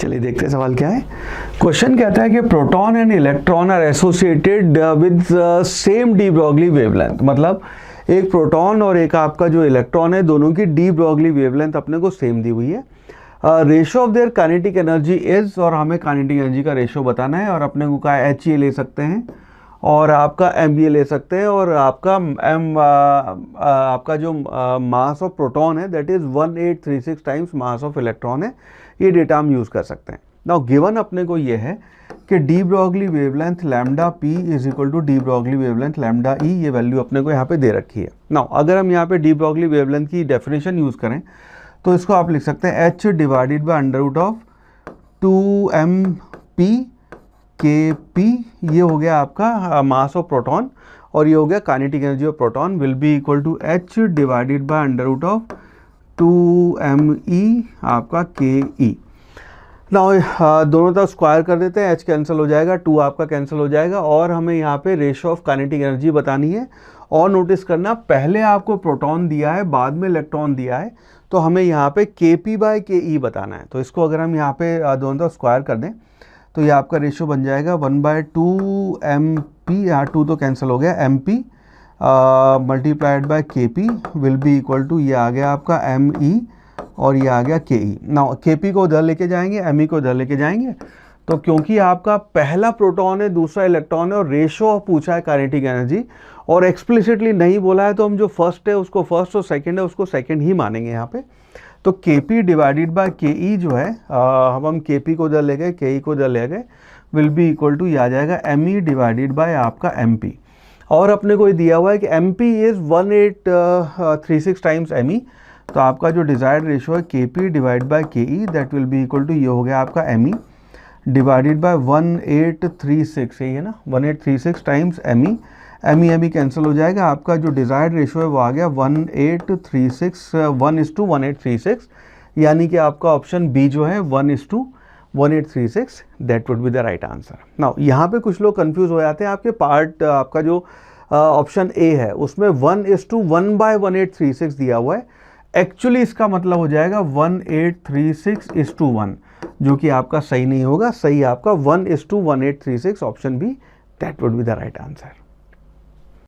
चलिए देखते हैं सवाल क्या है। क्वेश्चन कहता है कि proton and electron are associated with same de Broglie wavelength. मतलब एक प्रोटॉन और एक आपका जो इलेक्ट्रॉन है, दोनों की डी ब्रॉगली वेवलेंथ अपने को सेम दी हुई है। Ratio of their kinetic energy is, और हमें काइनेटिक एनर्जी का रेशो बताना है, और अपने को कहा एच ए ले सकते हैं और आपका एम बी ए ले सकते हैं, और आपका आपका जो मास ऑफ प्रोटॉन है that is 1836 times mass of electron है। ये डेटा हम यूज़ कर सकते हैं। नाउ गिवन अपने को ये है कि de Broglie wavelength lambda P is equal to de Broglie wavelength lambda E, ये वैल्यू अपने को यहाँ पे दे रखी है। नाउ अगर हम यहाँ पे डी ब्रॉगली वेवलेंथ की डेफिनेशन यूज़ करें तो इसको आप लिख सकते हैं H divided by under root of 2m/p kp, ये हो गया आपका मास ऑफ प्रोटॉन, और ये हो गया kinetic energy of proton will be equal to H divided by under root of 2me आपका ke। नाउ दोनों तरफ स्क्वायर कर देते हैं, h कैंसिल हो जाएगा, 2 आपका कैंसिल हो जाएगा, और हमें यहाँ पे रेशो ऑफ काइनेटिक एनर्जी बतानी है। और नोटिस करना, पहले आपको प्रोटॉन दिया है, बाद में इलेक्ट्रॉन दिया है, तो हमें यहाँ पे kp/ke बताना है। तो इसको अगर हम यहाँ पे दोनों तरफ स्क्वायर कर दें तो ये आपका रेशो बन जाएगा 1/2mp, यहाँ 2 तो कैंसिल हो गया, mp multiplied by kp will be equal to, ये आ गया आपका me और ये आ गया ke। नाउ kp को उधर लेके जाएंगे, me को उधर लेके जाएंगे, तो क्योंकि आपका पहला प्रोटॉन है, दूसरा इलेक्ट्रॉन है, और रेशो पूछा है काइनेटिक एनर्जी और एक्सप्लिसिटली नहीं बोला है, तो हम जो फर्स्ट है उसको फर्स्ट और सेकंड है उसको सेकंड ही मानेंगे यहाँ पे। तो kp डिवाइडेड बाय ke जो है, हम kp को उधर ले गए, ke को उधर ले गए, विल बी इक्वल टू, ये आ जाएगा me डिवाइडेड बाय आपका mp। और अपने को ये दिया हुआ है कि mp इज़ 1836 टाइम्स me, तो आपका जो डिज़ायर्ड रेशो है kp divide by ke that will be equal to, ये हो गया आपका me डिवाइडेड बाय 1836, यही है ना, 1836 टाइम्स me कैंसिल हो जाएगा, आपका जो डिज़ायर्ड रेशो है वो आ गया 1836 1:1836, यानी कि आपका ऑप्शन बी जो है 1:1836 that would be the right answer. Now यहाँ पे कुछ लोग कंफ्यूज हो जाते हैं, आपके पार्ट आपका जो ऑप्शन ए है उसमें 1:1/1836 दिया हुआ है, एक्चुअली इसका मतलब हो जाएगा 1836:1, जो कि आपका सही नहीं होगा। सही आपका 1:1836 option B that would be the right answer.